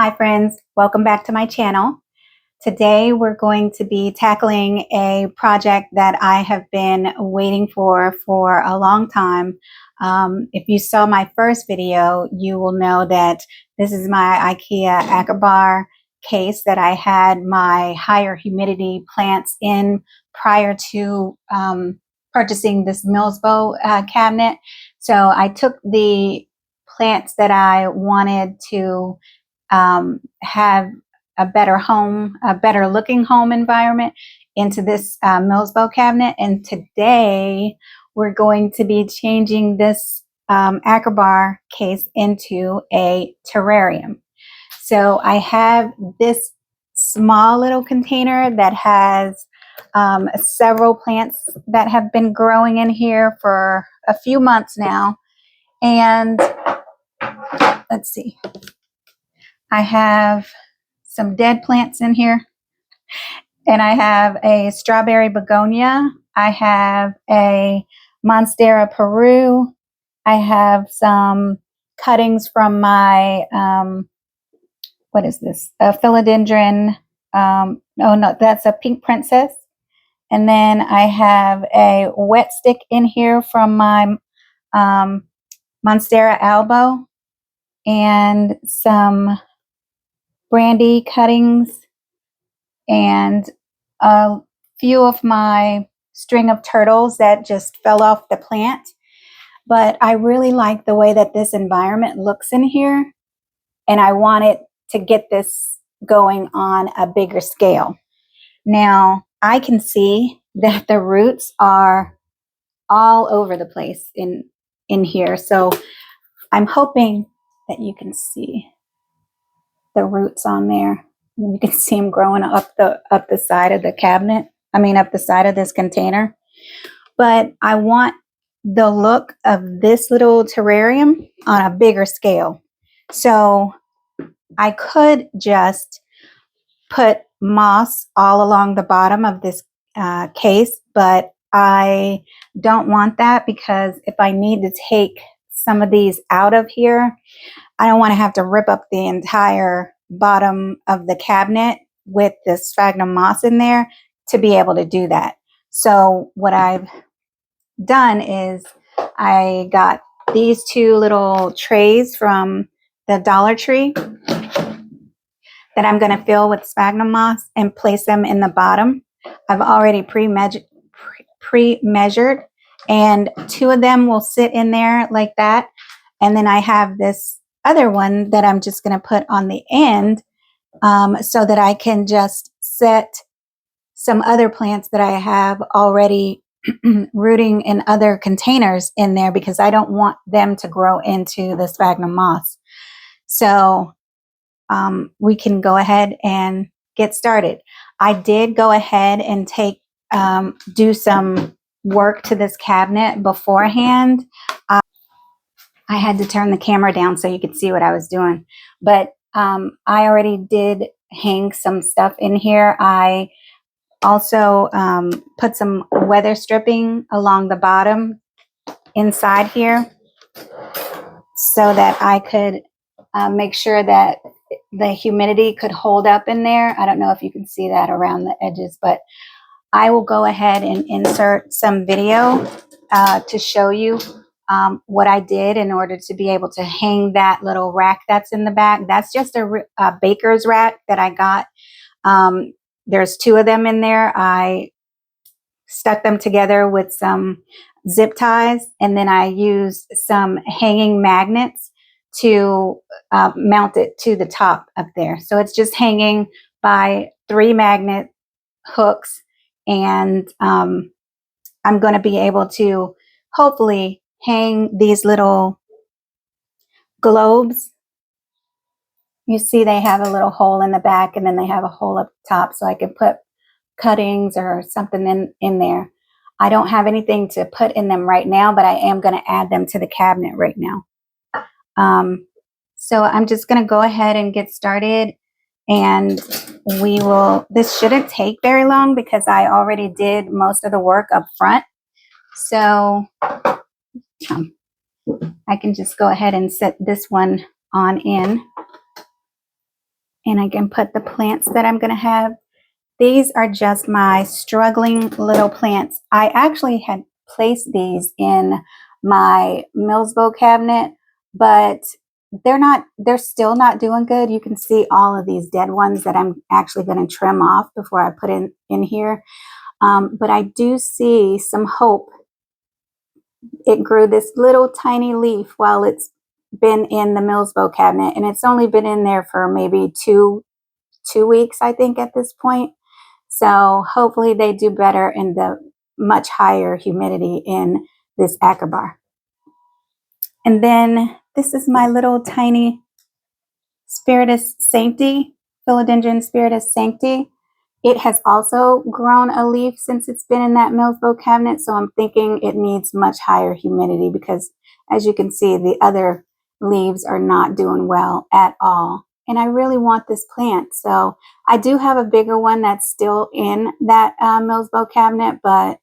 Hi friends, welcome back to my channel. Today we're going to be tackling a project that I have been waiting for a long time. If you saw my first video, you will know that this is my IKEA ÅKERBAR case that I had my higher humidity plants in prior to purchasing this Millsbo cabinet. So I took the plants that I wanted to have a better home, a better looking home environment into this Millsbo cabinet. And today we're going to be changing this ÅKERBAR case into a terrarium. So I have this small little container that has several plants that have been growing in here for a few months now. And let's see. I have some dead plants in here, and I have a strawberry begonia. I have a Monstera Peru. I have some cuttings from my, what is this? A philodendron. Oh no, that's a pink princess. And then I have a wet stick in here from my Monstera albo, and some brandy cuttings, and a few of my string of turtles that just fell off the plant. But I really like the way that this environment looks in here, and I wanted to get this going on a bigger scale. Now I can see that the roots are all over the place in here, so I'm hoping that you can see the roots on there. You can see them growing up the side of the cabinet. I mean, up the side of this container. But I want the look of this little terrarium on a bigger scale. So I could just put moss all along the bottom of this case, but I don't want that, because if I need to take some of these out of here, I don't want to have to rip up the entire bottom of the cabinet with the sphagnum moss in there to be able to do that. So what I've done is I got these two little trays from the Dollar Tree that I'm going to fill with sphagnum moss and place them in the bottom. I've already pre-measured, and two of them will sit in there like that. And then I have this other one that I'm just going to put on the end, so that I can just set some other plants that I have already rooting in other containers in there, because I don't want them to grow into the sphagnum moss. So we can go ahead and get started. I did go ahead and do some work to this cabinet beforehand. I had to turn the camera down so you could see what I was doing. But I already did hang some stuff in here. I also put some weather stripping along the bottom inside here, so that I could make sure that the humidity could hold up in there. I don't know if you can see that around the edges, but I will go ahead and insert some video to show you what I did in order to be able to hang that little rack that's in the back. That's just a baker's rack that I got. There's two of them in there. I stuck them together with some zip ties, and then I used some hanging magnets to mount it to the top up there. So it's just hanging by 3 magnet hooks, and I'm going to be able to hopefully hang these little globes. You see they have a little hole in the back, and then they have a hole up top, so I can put cuttings or something in there. I don't have anything to put in them right now, but I am going to add them to the cabinet right now. So I'm just going to go ahead and get started, and this shouldn't take very long because I already did most of the work up front. So I can just go ahead and set this one on in. and I can put the plants that I'm going to have. These are just my struggling little plants. I actually had placed these in my Millsbo cabinet, but they're still not doing good. You can see all of these dead ones that I'm actually going to trim off before I put in here. But I do see some hope. It grew this little tiny leaf while it's been in the Millsbo cabinet, and it's only been in there for maybe two weeks, I think, at this point. So hopefully they do better in the much higher humidity in this Akerbar. And then this is my little tiny Spiritus Sancti, Philodendron Spiritus Sancti. It has also grown a leaf since it's been in that Millsbo cabinet, so I'm thinking it needs much higher humidity because, as you can see, the other leaves are not doing well at all. And I really want this plant, so I do have a bigger one that's still in that Millsbo cabinet, but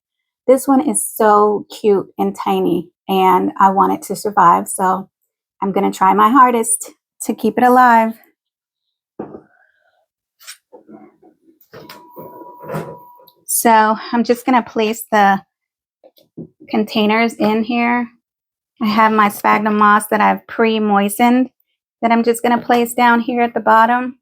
this one is so cute and tiny, and I want it to survive, so I'm going to try my hardest to keep it alive. So I'm just going to place the containers in here. I have my sphagnum moss that I've pre-moistened that I'm just going to place down here at the bottom.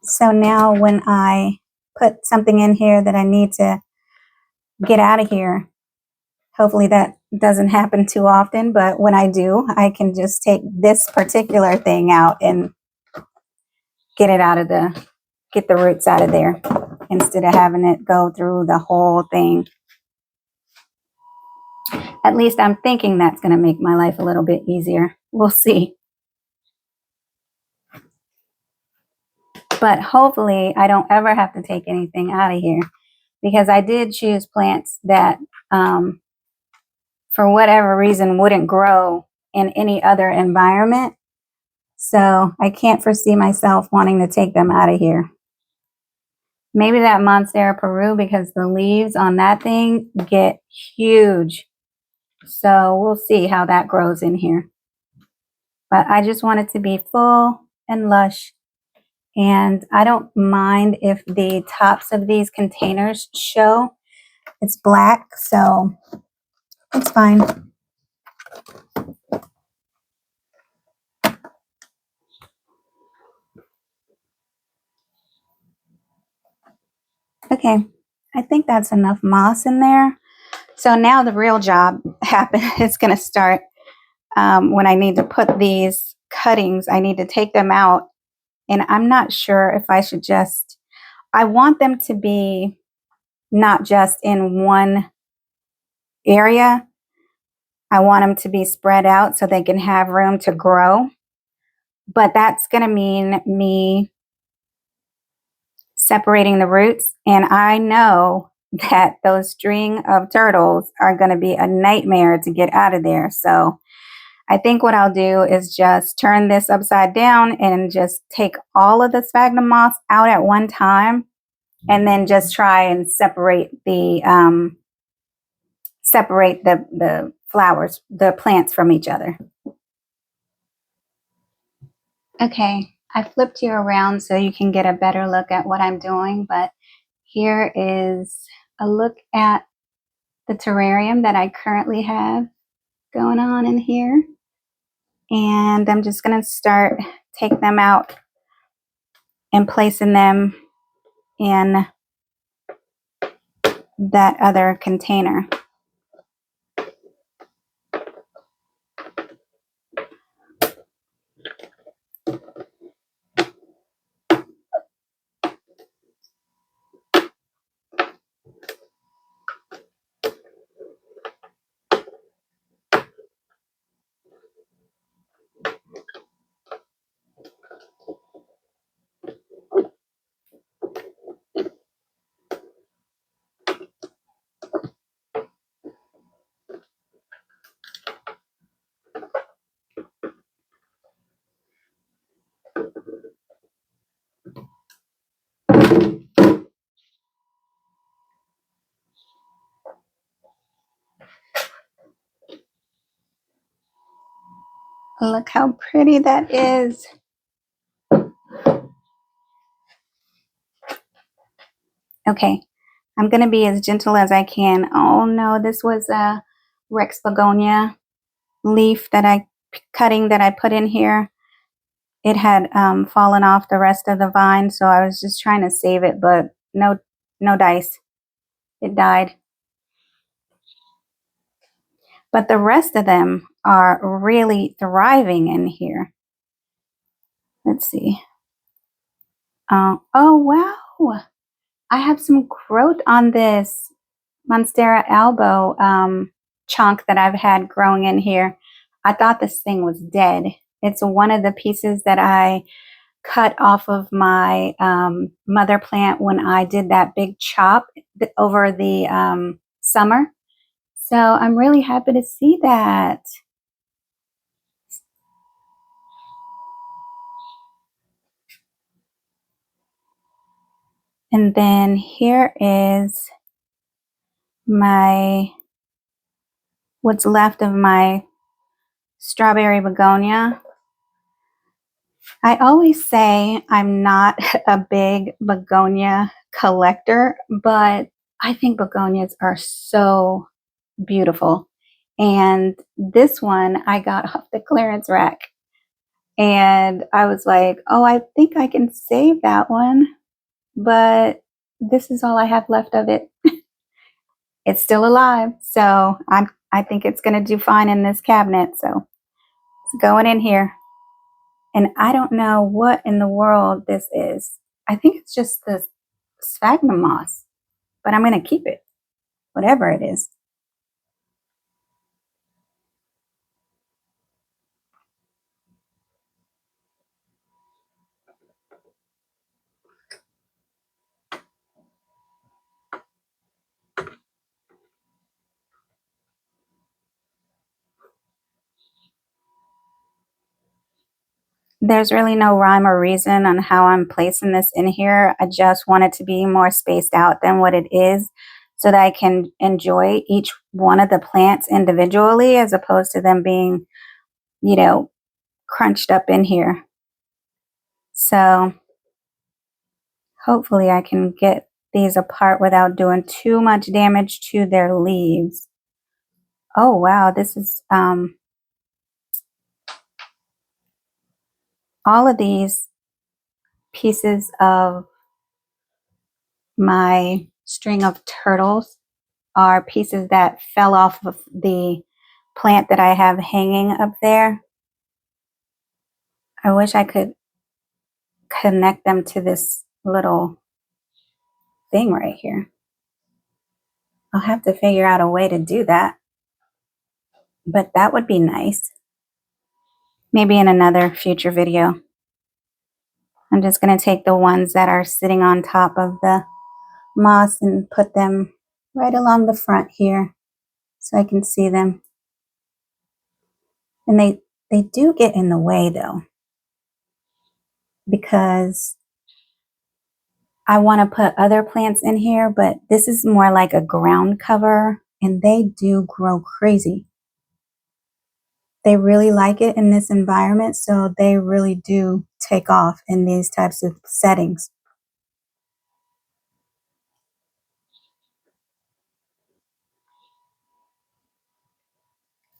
So now when I put something in here that I need to get out of here, hopefully that doesn't happen too often, but when I do, I can just take this particular thing out and get the roots out of there instead of having it go through the whole thing. At least I'm thinking that's going to make my life a little bit easier. We'll see. But hopefully I don't ever have to take anything out of here, because I did choose plants that for whatever reason wouldn't grow in any other environment. So I can't foresee myself wanting to take them out of here. Maybe that Monstera Peru, because the leaves on that thing get huge. So we'll see how that grows in here. But I just want it to be full and lush. And I don't mind if the tops of these containers show. It's black, so it's fine. Okay, I think that's enough moss in there. So now the real job is going to start when I need to put these cuttings. I need to take them out, and I'm not sure if I should I want them to be not just in one area. I want them to be spread out so they can have room to grow. But that's going to mean me separating the roots. And I know that those string of turtles are going to be a nightmare to get out of there. So I think what I'll do is just turn this upside down and just take all of the sphagnum moss out at one time, and then just try and separate the flowers, the plants from each other. Okay, I flipped you around so you can get a better look at what I'm doing, but here is a look at the terrarium that I currently have going on in here. And I'm just going to take them out and placing them in that other container. Look how pretty that is. Okay, I'm going to be as gentle as I can. Oh no, this was a Rex begonia leaf that cutting that I put in here. It had fallen off the rest of the vine, so I was just trying to save it, but no dice. It died. But the rest of them are really thriving in here. Let's see. Oh wow, I have some growth on this Monstera albo chunk that I've had growing in here. I thought this thing was dead. It's one of the pieces that I cut off of my mother plant when I did that big chop over the summer. So I'm really happy to see that. And then here is what's left of my strawberry begonia. I always say I'm not a big begonia collector, but I think begonias are so beautiful. And this one I got off the clearance rack. And I was like, oh, I think I can save that one. But this is all I have left of it. It's still alive. So I think it's going to do fine in this cabinet. So it's going in here. And I don't know what in the world this is. I think it's just the sphagnum moss, but I'm going to keep it, whatever it is. There's really no rhyme or reason on how I'm placing this in here. I just want it to be more spaced out than what it is so that I can enjoy each one of the plants individually as opposed to them being, crunched up in here. So hopefully I can get these apart without doing too much damage to their leaves. Oh wow, this is all of these pieces of my string of turtles are pieces that fell off of the plant that I have hanging up there. I wish I could connect them to this little thing right here. I'll have to figure out a way to do that, but that would be nice. Maybe in another future video. I'm just going to take the ones that are sitting on top of the moss and put them right along the front here so I can see them. And they do get in the way though, because I want to put other plants in here, but this is more like a ground cover and they do grow crazy. They really like it in this environment, so they really do take off in these types of settings.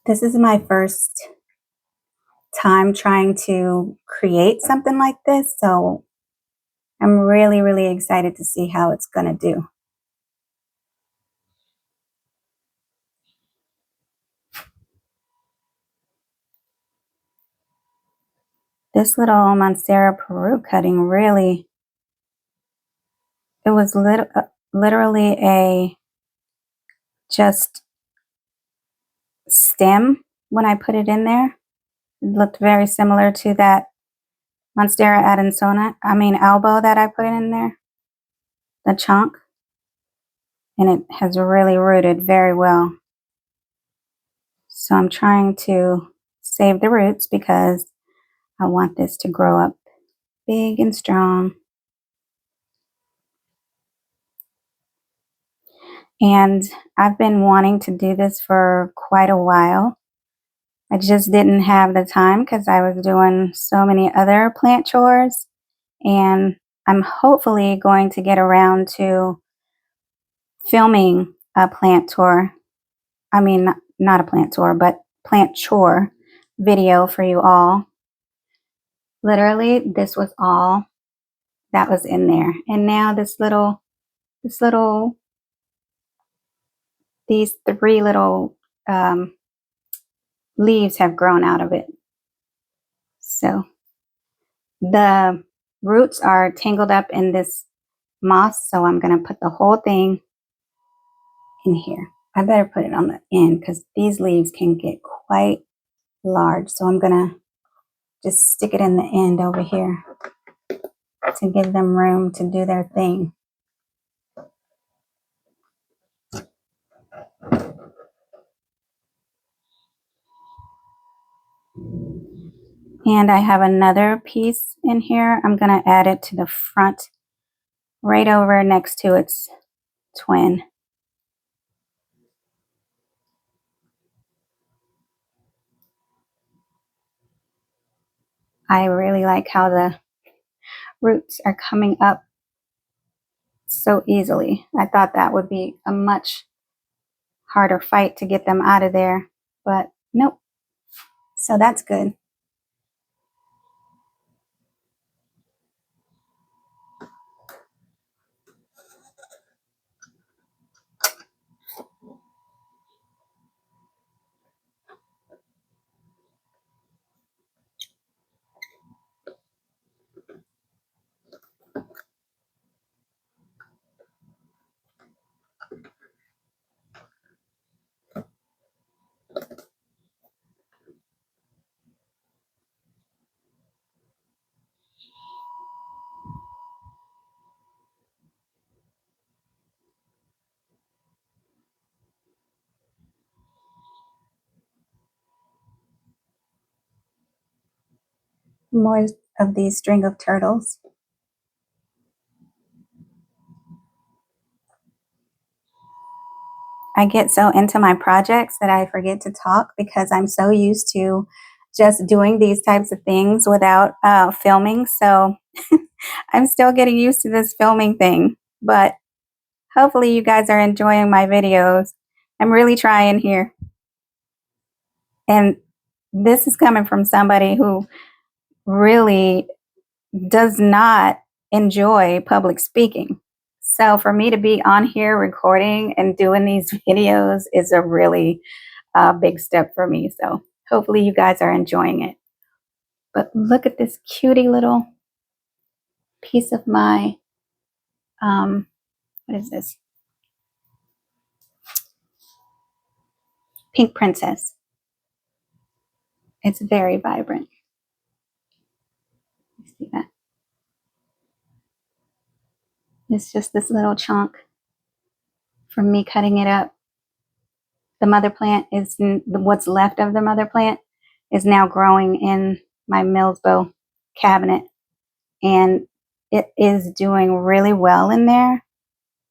This is my first time trying to create something like this, so I'm really, really excited to see how it's going to do. This little Monstera Peru cutting really, it was literally a just stem when I put it in there. It looked very similar to that Monstera albo that I put in there, the chunk. And it has really rooted very well. So I'm trying to save the roots because I want this to grow up big and strong. And I've been wanting to do this for quite a while. I just didn't have the time because I was doing so many other plant chores. And I'm hopefully going to get around to filming a plant tour. I mean, not a plant tour, but plant chore video for you all. Literally, this was all that was in there. And now these three little leaves have grown out of it. So the roots are tangled up in this moss, so I'm going to put the whole thing in here. I better put it on the end because these leaves can get quite large. So I'm going to just stick it in the end over here to give them room to do their thing. And I have another piece in here. I'm going to add it to the front, right over next to its twin. I really like how the roots are coming up so easily. I thought that would be a much harder fight to get them out of there, but nope. So that's good. More of these string of turtles. I get so into my projects that I forget to talk because I'm so used to just doing these types of things without filming. So I'm still getting used to this filming thing, but hopefully you guys are enjoying my videos. I'm really trying here. And this is coming from somebody who really does not enjoy public speaking. So for me to be on here recording and doing these videos is a really big step for me. So hopefully you guys are enjoying it. But look at this cutie little piece of my, what is this? Pink Princess. It's very vibrant. You see that? It's just this little chunk from me cutting it up. The mother plant is, what's left of the mother plant is now growing in my Millsbow cabinet. And it is doing really well in there.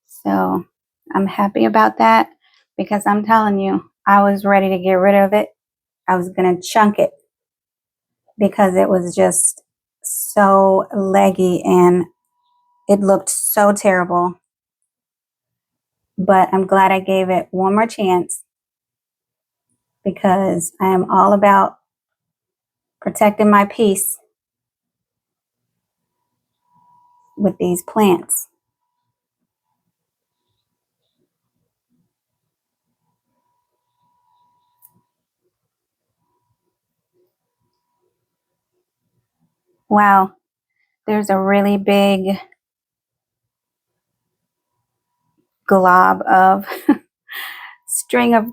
So I'm happy about that because I'm telling you, I was ready to get rid of it. I was going to chunk it because it was just so leggy and it looked so terrible. But I'm glad I gave it one more chance because I am all about protecting my peace with these plants. Wow, there's a really big glob of string of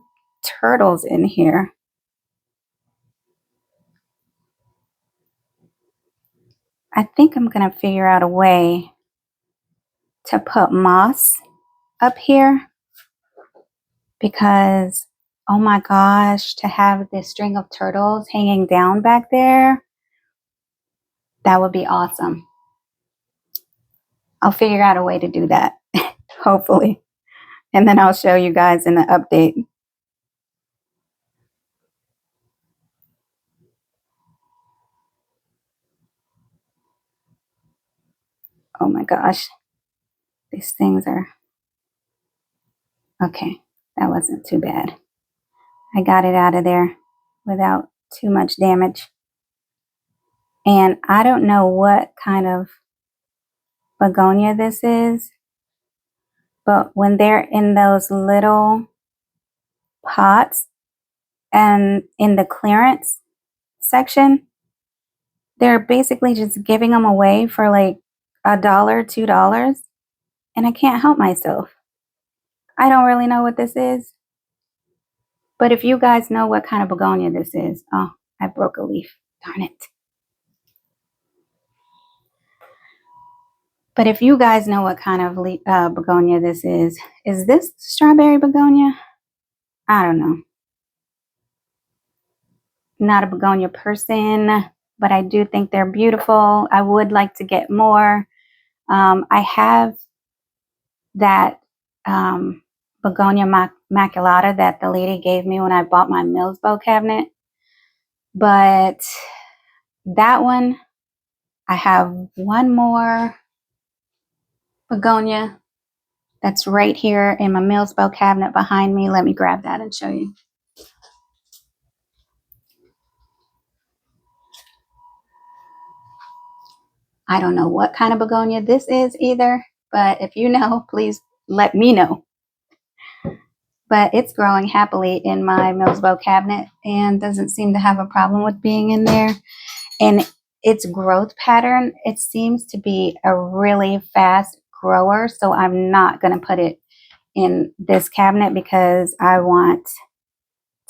turtles in here. I think I'm going to figure out a way to put moss up here because, oh my gosh, to have this string of turtles hanging down back there, that would be awesome. I'll figure out a way to do that, hopefully. And then I'll show you guys in the update. Oh my gosh. These things are... Okay, that wasn't too bad. I got it out of there without too much damage. And I don't know what kind of begonia this is, but when they're in those little pots and in the clearance section, they're basically just giving them away for like $1, $2, and I can't help myself. I don't really know what this is, but if you guys know what kind of begonia this is... Oh, I broke a leaf. Darn it. But if you guys know what kind of begonia this is this strawberry begonia? I don't know. Not a begonia person, but I do think they're beautiful. I would like to get more. I have that begonia maculata that the lady gave me when I bought my Millsbow cabinet. But that one, I have one more begonia that's right here in my Millsbow cabinet behind me. Let me grab that and show you. I don't know what kind of begonia this is either, but if you know, please let me know. But it's growing happily in my Millsbow cabinet and doesn't seem to have a problem with being in there. And its growth pattern, it seems to be a really fast grower, so I'm not going to put it in this cabinet because I want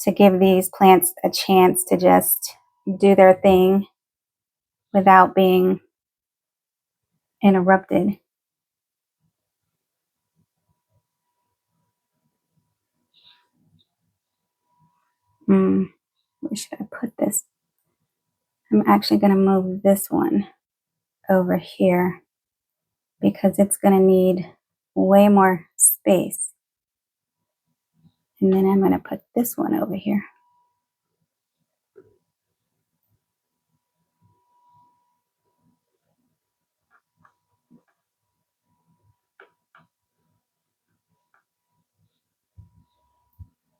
to give these plants a chance to just do their thing without being interrupted. Where should I put this? I'm actually going to move this one over here because it's going to need way more space. And then I'm going to put this one over here.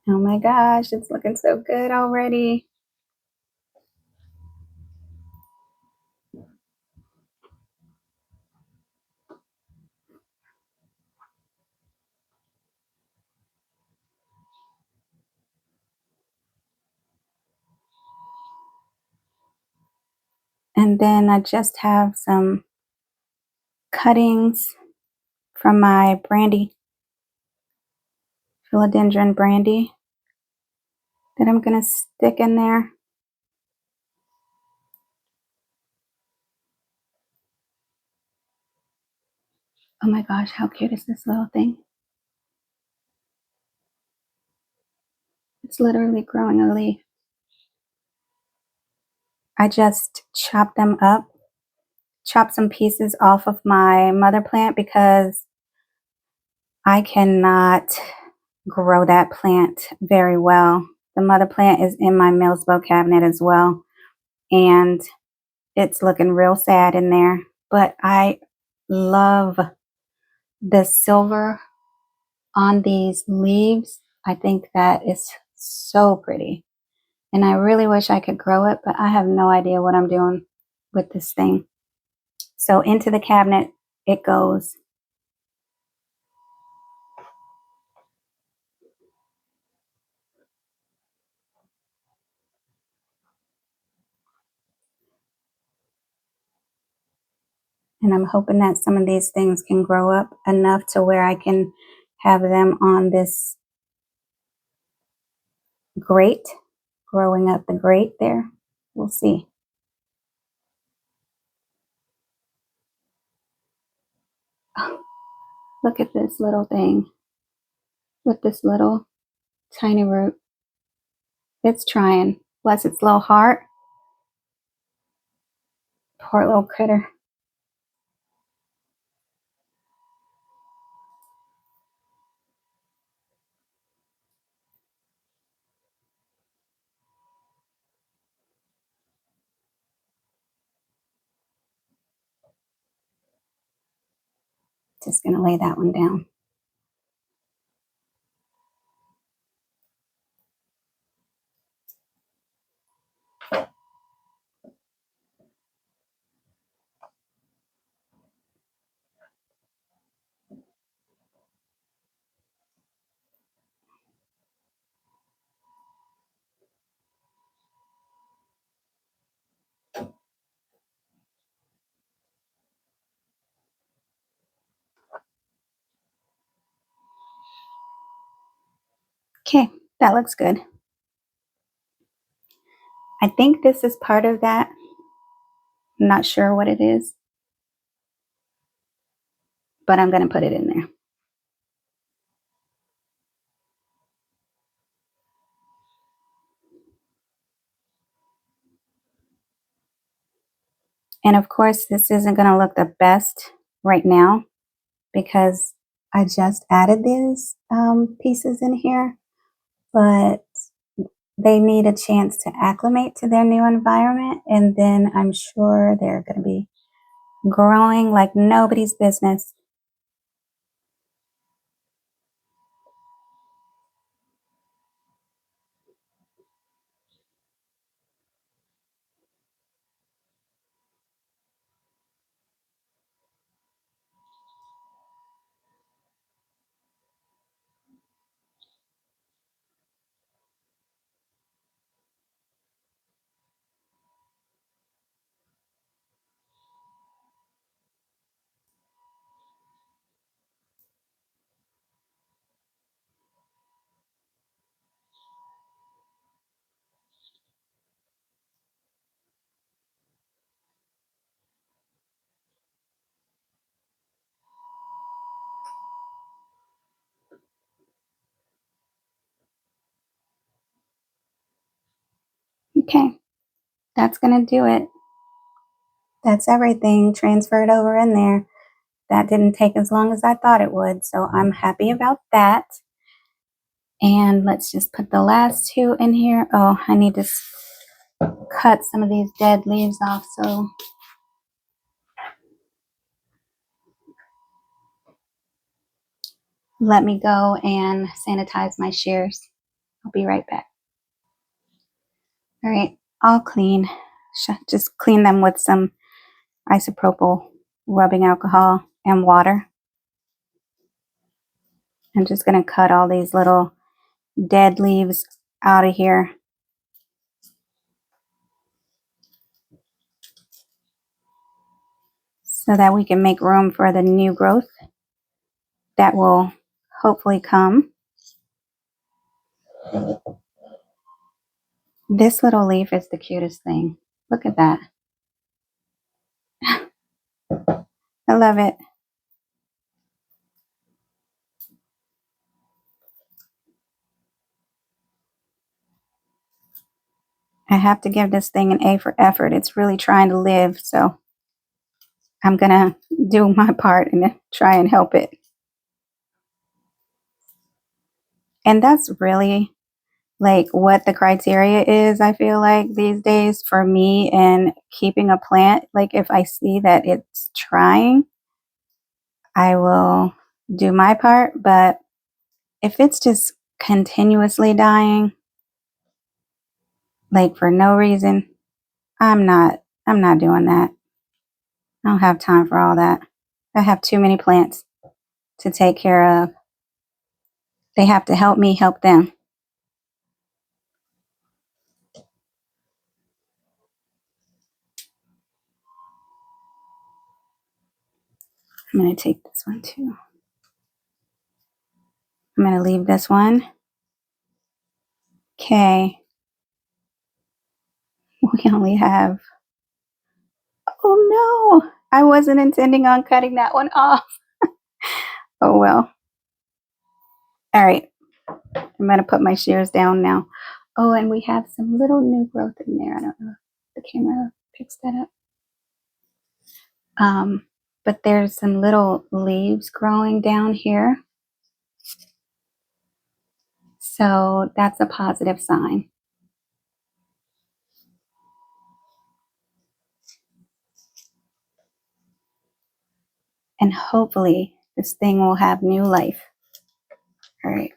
Oh my gosh, it's looking so good already. And then I just have some cuttings from my brandy, philodendron brandy, that I'm going to stick in there. Oh my gosh, how cute is this little thing? It's literally growing a leaf. I just chopped them up, chopped some pieces off of my mother plant because I cannot grow that plant very well. The mother plant is in my Millsbow cabinet as well, and it's looking real sad in there. But I love the silver on these leaves. I think that is so pretty. And I really wish I could grow it, but I have no idea what I'm doing with this thing. So into the cabinet it goes. And I'm hoping that some of these things can grow up enough to where I can have them on this grate, growing up the grate there. We'll see. Oh, look at this little thing with this little tiny root. It's trying. Bless its little heart. Poor little critter. just going to lay that one down. Okay, that looks good. I think this is part of that. I'm not sure what it is, but I'm going to put it in there. And of course, this isn't going to look the best right now because I just added these pieces in here, but they need a chance to acclimate to their new environment, and then I'm sure they're going to be growing like nobody's business. Okay, that's going to do it. That's everything transferred over in there. That didn't take as long as I thought it would, so I'm happy about that. And let's just put the last two in here. Oh, I need to cut some of these dead leaves off, so let me go and sanitize my shears. I'll be right back. All right, all clean. Just clean them with some isopropyl rubbing alcohol and water. I'm just going to cut all these little dead leaves out of here. So that we can make room for the new growth that will hopefully come. This little leaf is the cutest thing. Look at that. I love it. I have to give this thing an A for effort. It's really trying to live, so I'm gonna do my part and try and help it. And that's really like what the criteria is, I feel like these days for me in keeping a plant. Like if I see that it's trying, I will do my part, but if it's just continuously dying, like for no reason, I'm not doing that. I don't have time for all that. I have too many plants to take care of. They have to help me help them. I'm going to take this one too. I'm going to leave this one. Okay. We only have, oh no, I wasn't intending on cutting that one off. Oh well. All right. I'm going to put my shears down now. Oh, and we have some little new growth in there. I don't know if the camera picks that up. But there's some little leaves growing down here. So that's a positive sign. And hopefully this thing will have new life. All right.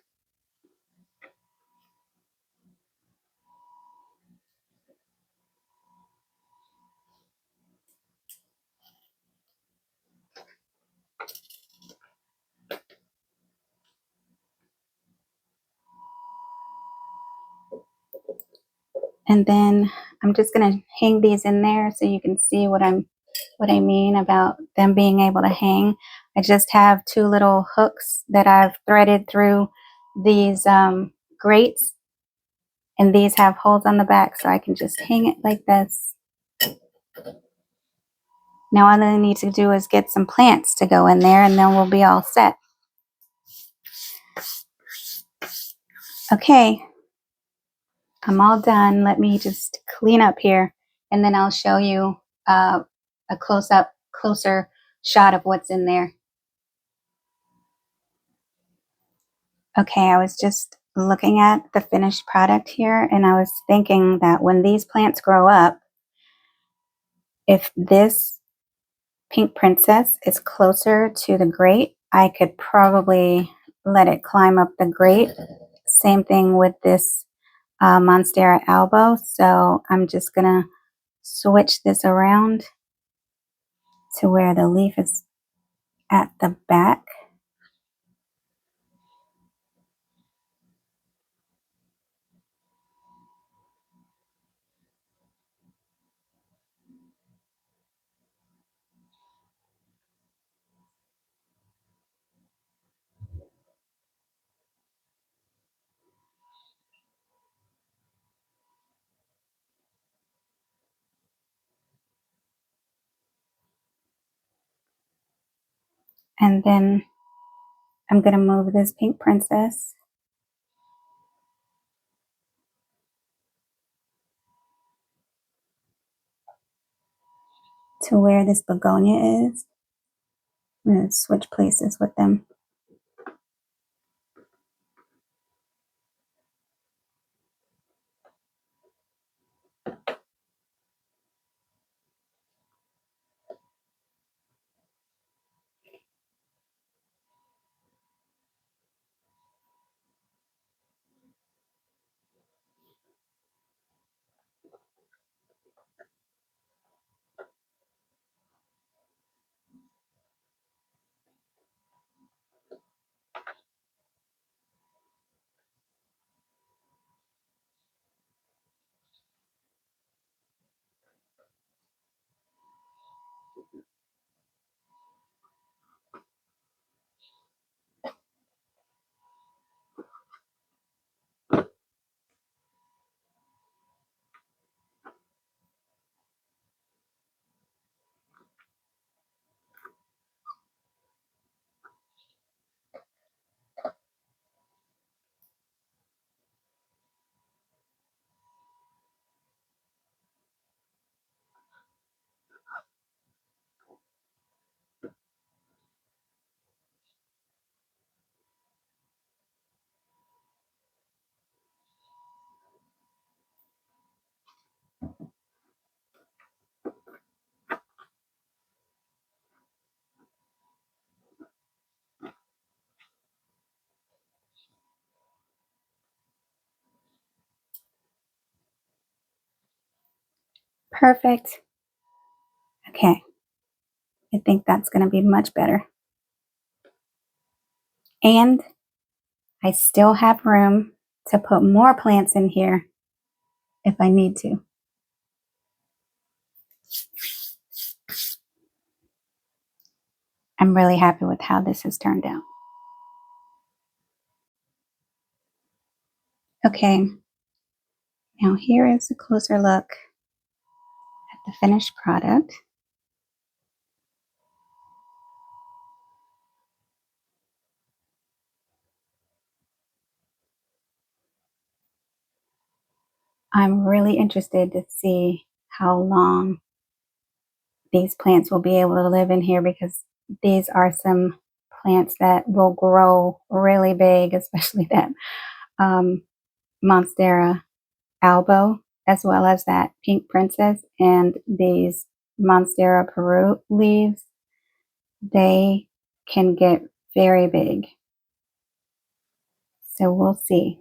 And then I'm just going to hang these in there so you can see what I mean about them being able to hang. I just have two little hooks that I've threaded through these grates, and these have holes on the back, so I can just hang it like this. Now all I need to do is get some plants to go in there, and then we'll be all set. Okay, I'm all done. Let me just clean up here, and then I'll show you a closer shot of what's in there. Okay, I was just looking at the finished product here, and I was thinking that when these plants grow up, if this pink princess is closer to the grate, I could probably let it climb up the grate. Same thing with this Monstera albo. So I'm just gonna switch this around to where the leaf is at the back. And then I'm gonna move this pink princess to where this begonia is. I'm gonna switch places with them. Perfect. Okay, I think that's gonna be much better. And I still have room to put more plants in here if I need to. I'm really happy with how this has turned out. Okay, now here is a closer look at the finished product. I'm really interested to see how long these plants will be able to live in here, because these are some plants that will grow really big, especially that Monstera albo, as well as that pink princess, and these Monstera Peru leaves. They can get very big. So we'll see.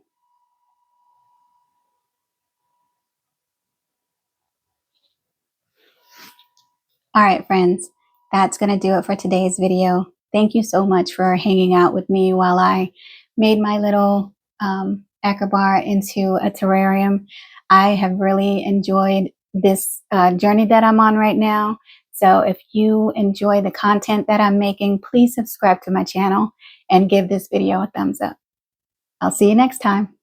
All right, friends, that's going to do it for today's video. Thank you so much for hanging out with me while I made my little bar into a terrarium. I have really enjoyed this journey that I'm on right now. So if you enjoy the content that I'm making, please subscribe to my channel and give this video a thumbs up. I'll see you next time.